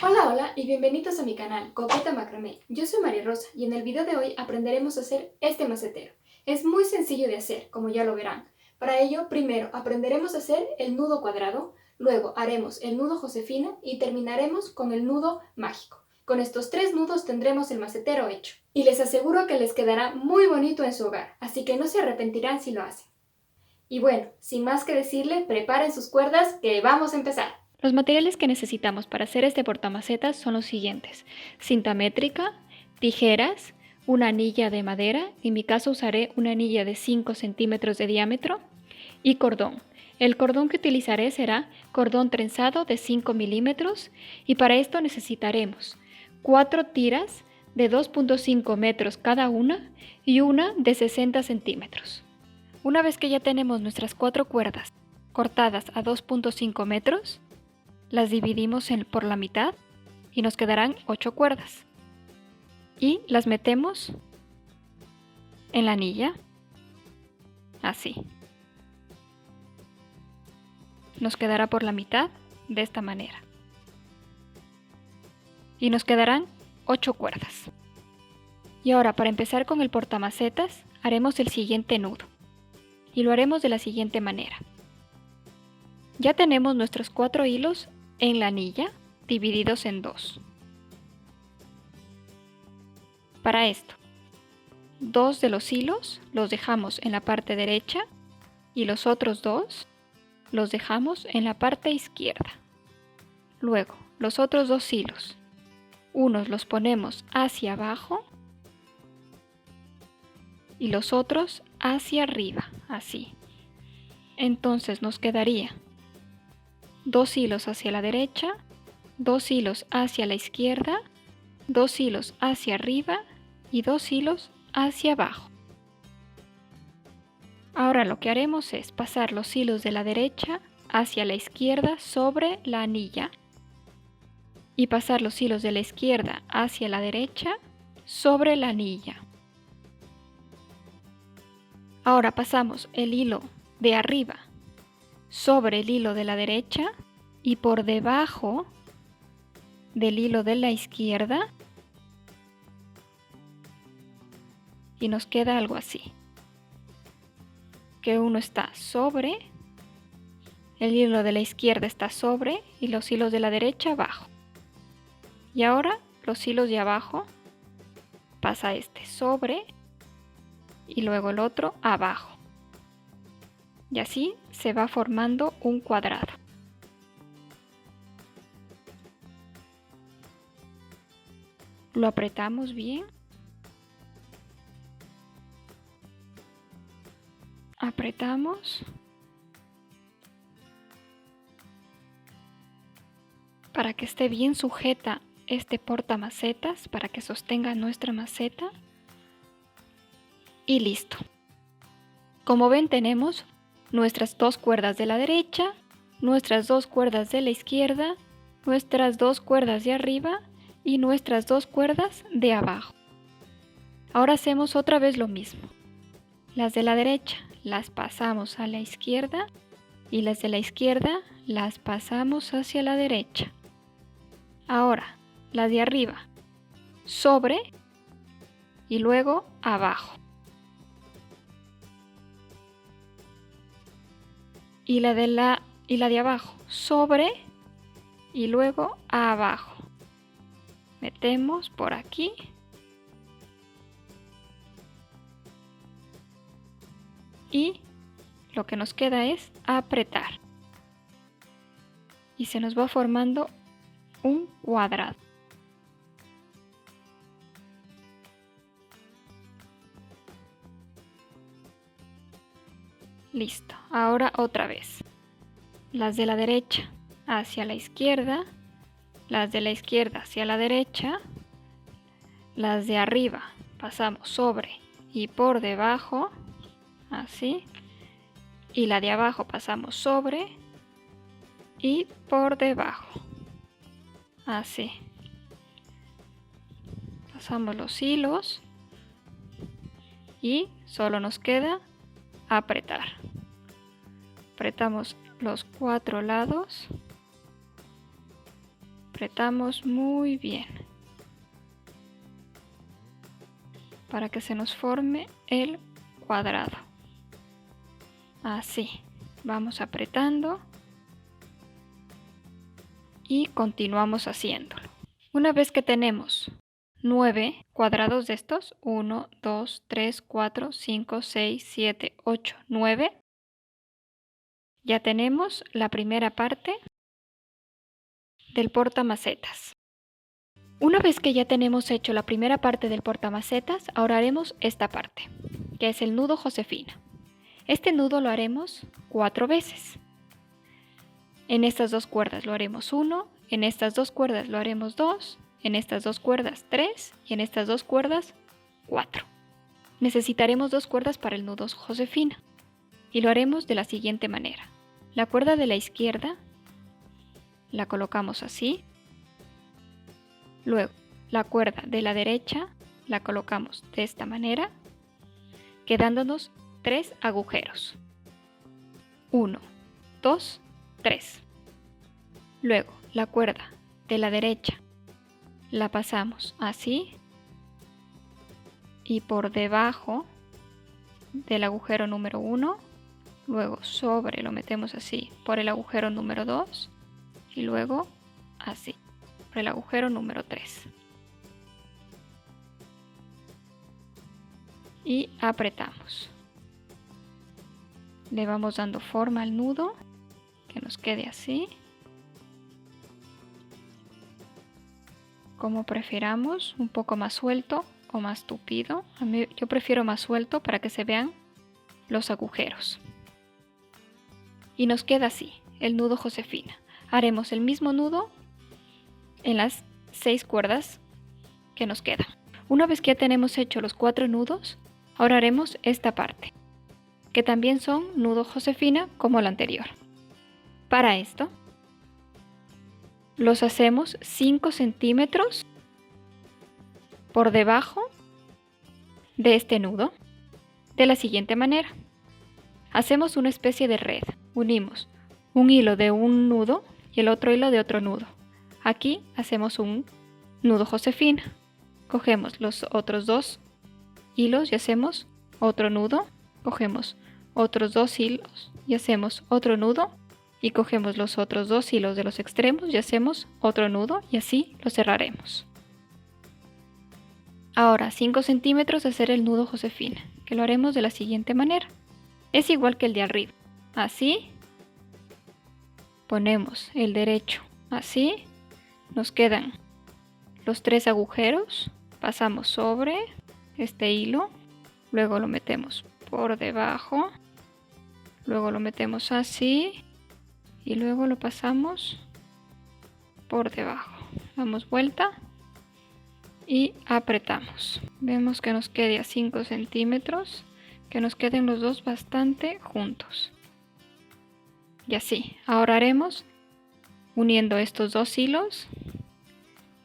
Hola, hola y bienvenidos a mi canal Coqueta Macramé. Yo soy María Rosa y en el video de hoy aprenderemos a hacer este macetero. Es muy sencillo de hacer, como ya lo verán. Para ello, primero aprenderemos a hacer el nudo cuadrado, luego haremos el nudo Josefina y terminaremos con el nudo mágico. Con estos 3 nudos tendremos el macetero hecho. Y les aseguro que les quedará muy bonito en su hogar, así que no se arrepentirán si lo hacen. Y bueno, sin más que decirle, preparen sus cuerdas que vamos a empezar. Los materiales que necesitamos para hacer este portamacetas son los siguientes: cinta métrica, tijeras, una anilla de madera, en mi caso usaré una anilla de 5 centímetros de diámetro, y cordón. El cordón que utilizaré será cordón trenzado de 5 milímetros y para esto necesitaremos 4 tiras de 2.5 metros cada una y una de 60 centímetros. Una vez que ya tenemos nuestras 4 cuerdas cortadas a 2.5 metros, las dividimos por la mitad y nos quedarán 8 cuerdas. Y las metemos en la anilla, así. Nos quedará por la mitad de esta manera. Y nos quedarán 8 cuerdas. Y ahora, para empezar con el portamacetas, haremos el siguiente nudo. Y lo haremos de la siguiente manera. Ya tenemos nuestros 4 hilos en la anilla divididos en 2. Para esto, 2 de los hilos los dejamos en la parte derecha y los otros 2 los dejamos en la parte izquierda. Luego, los otros 2 hilos, unos los ponemos hacia abajo y los otros hacia arriba, así. Entonces nos quedaría 2 hilos hacia la derecha, 2 hilos hacia la izquierda, 2 hilos hacia arriba y 2 hilos hacia abajo. Ahora lo que haremos es pasar los hilos de la derecha hacia la izquierda sobre la anilla y pasar los hilos de la izquierda hacia la derecha sobre la anilla. Ahora pasamos el hilo de arriba sobre el hilo de la derecha y por debajo del hilo de la izquierda y nos queda algo así, que uno está sobre, el hilo de la izquierda está sobre y los hilos de la derecha abajo. Y ahora los hilos de abajo pasa este sobre y luego el otro abajo. Y así se va formando un cuadrado. Lo apretamos bien. Apretamos para que esté bien sujeta este portamacetas, para que sostenga nuestra maceta. Y listo. Como ven, tenemos nuestras 2 cuerdas de la derecha, nuestras 2 cuerdas de la izquierda, nuestras 2 cuerdas de arriba y nuestras 2 cuerdas de abajo. Ahora hacemos otra vez lo mismo. Las de la derecha las pasamos a la izquierda y las de la izquierda las pasamos hacia la derecha. Ahora, las de arriba sobre y luego abajo. Y la de abajo sobre y luego abajo. Metemos por aquí. Y lo que nos queda es apretar. Y se nos va formando un cuadrado. Listo. Ahora otra vez. Las de la derecha hacia la izquierda, las de la izquierda hacia la derecha, las de arriba pasamos sobre y por debajo, así, y la de abajo pasamos sobre y por debajo, así. Pasamos los hilos y solo nos queda apretar. Apretamos los 4 lados. Apretamos muy bien para que se nos forme el cuadrado. Así, vamos apretando y continuamos haciéndolo. Una vez que tenemos 9 cuadrados de estos, 1, 2, 3, 4, 5, 6, 7, 8, 9, ya tenemos la primera parte del portamacetas. Una vez que ya tenemos hecho la primera parte del portamacetas, ahora haremos esta parte, que es el nudo Josefina. Este nudo lo haremos 4 veces. En estas 2 cuerdas lo haremos 1, en estas 2 cuerdas lo haremos 2, en estas 2 cuerdas 3 y en estas 2 cuerdas 4. Necesitaremos 2 cuerdas para el nudo Josefina y lo haremos de la siguiente manera. La cuerda de la izquierda la colocamos así. Luego, la cuerda de la derecha la colocamos de esta manera, quedándonos 3 agujeros. 1, 2, 3. Luego, la cuerda de la derecha la pasamos así y por debajo del agujero número 1, luego sobre lo metemos así por el agujero número 2 y luego así por el agujero número 3 y apretamos. Le vamos dando forma al nudo que nos quede así, como prefiramos, un poco más suelto o más tupido. Yo prefiero más suelto para que se vean los agujeros. Y nos queda así el nudo Josefina. Haremos el mismo nudo en las 6 cuerdas que nos quedan. Una vez que ya tenemos hecho los 4 nudos, ahora haremos esta parte, que también son nudo Josefina como el anterior. Para esto, los hacemos 5 centímetros por debajo de este nudo, de la siguiente manera. Hacemos una especie de red. Unimos un hilo de un nudo y el otro hilo de otro nudo. Aquí hacemos un nudo Josefina. Cogemos los otros 2 hilos y hacemos otro nudo. Cogemos otros 2 hilos y hacemos otro nudo. Y cogemos los otros 2 hilos de los extremos y hacemos otro nudo y así lo cerraremos. Ahora 5 centímetros de hacer el nudo Josefina, que lo haremos de la siguiente manera. Es igual que el de arriba. Así. Ponemos el derecho así. Nos quedan los 3 agujeros. Pasamos sobre este hilo. Luego lo metemos por debajo. Luego lo metemos así. Y luego lo pasamos por debajo. Damos vuelta y apretamos. Vemos que nos quede a 5 centímetros. Que nos queden los dos bastante juntos. Y así. Ahora haremos, uniendo estos 2 hilos,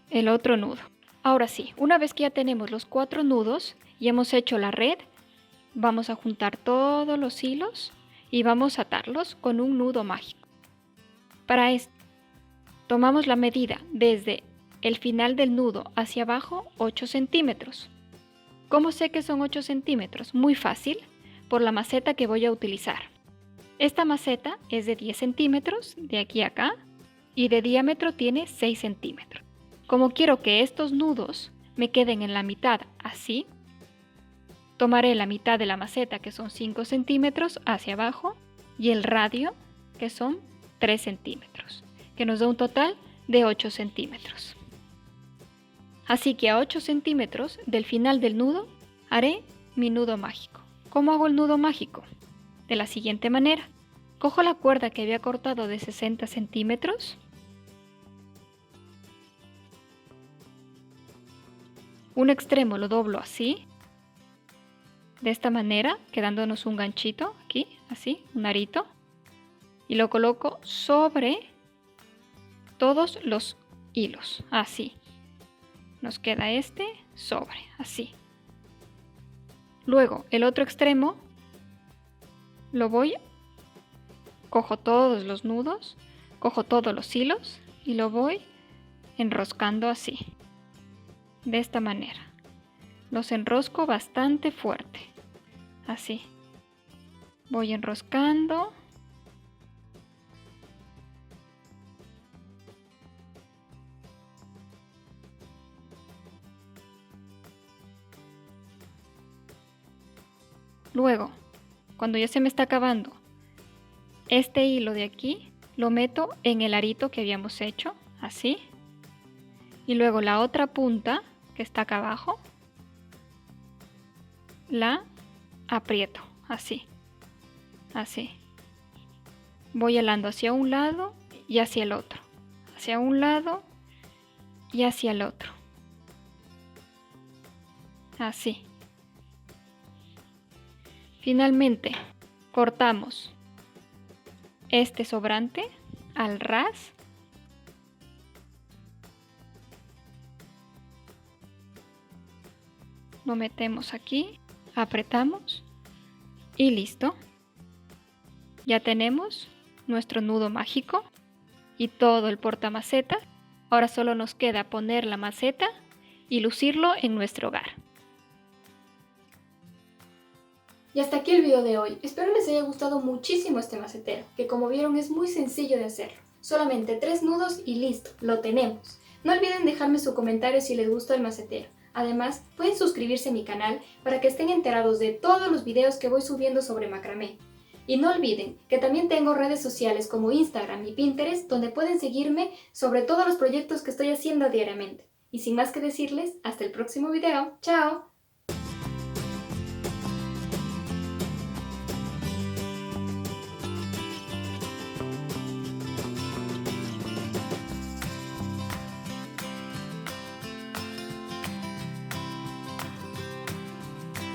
el otro nudo. Ahora sí, una vez que ya tenemos los 4 nudos y hemos hecho la red, vamos a juntar todos los hilos y vamos a atarlos con un nudo mágico. Para esto, tomamos la medida desde el final del nudo hacia abajo, 8 centímetros. ¿Cómo sé que son 8 centímetros? Muy fácil, por la maceta que voy a utilizar. Esta maceta es de 10 centímetros, de aquí a acá, y de diámetro tiene 6 centímetros. Como quiero que estos nudos me queden en la mitad así, tomaré la mitad de la maceta, que son 5 centímetros, hacia abajo, y el radio, que son 3 centímetros, que nos da un total de 8 centímetros. Así que a 8 centímetros del final del nudo haré mi nudo mágico. ¿Cómo hago el nudo mágico? De la siguiente manera. Cojo la cuerda que había cortado de 60 centímetros. Un extremo lo doblo así. De esta manera, quedándonos un ganchito aquí, así, un arito. Y lo coloco sobre todos los hilos, así. Nos queda este sobre, así. Luego, el otro extremo Cojo todos los nudos, cojo todos los hilos y lo voy enroscando así, de esta manera. Los enrosco bastante fuerte, así. Voy enroscando. Luego, cuando ya se me está acabando este hilo de aquí, lo meto en el arito que habíamos hecho, así. Y luego la otra punta, que está acá abajo, la aprieto, así. Así. Voy hilando hacia un lado y hacia el otro. Hacia un lado y hacia el otro. Así. Finalmente, cortamos este sobrante al ras. Lo metemos aquí, apretamos y listo. Ya tenemos nuestro nudo mágico y todo el portamacetas. Ahora solo nos queda poner la maceta y lucirlo en nuestro hogar. Y hasta aquí el video de hoy. Espero les haya gustado muchísimo este macetero, que como vieron es muy sencillo de hacerlo. Solamente 3 nudos y listo, lo tenemos. No olviden dejarme su comentario si les gustó el macetero. Además, pueden suscribirse a mi canal para que estén enterados de todos los videos que voy subiendo sobre macramé. Y no olviden que también tengo redes sociales como Instagram y Pinterest donde pueden seguirme sobre todos los proyectos que estoy haciendo diariamente. Y sin más que decirles, hasta el próximo video. ¡Chao!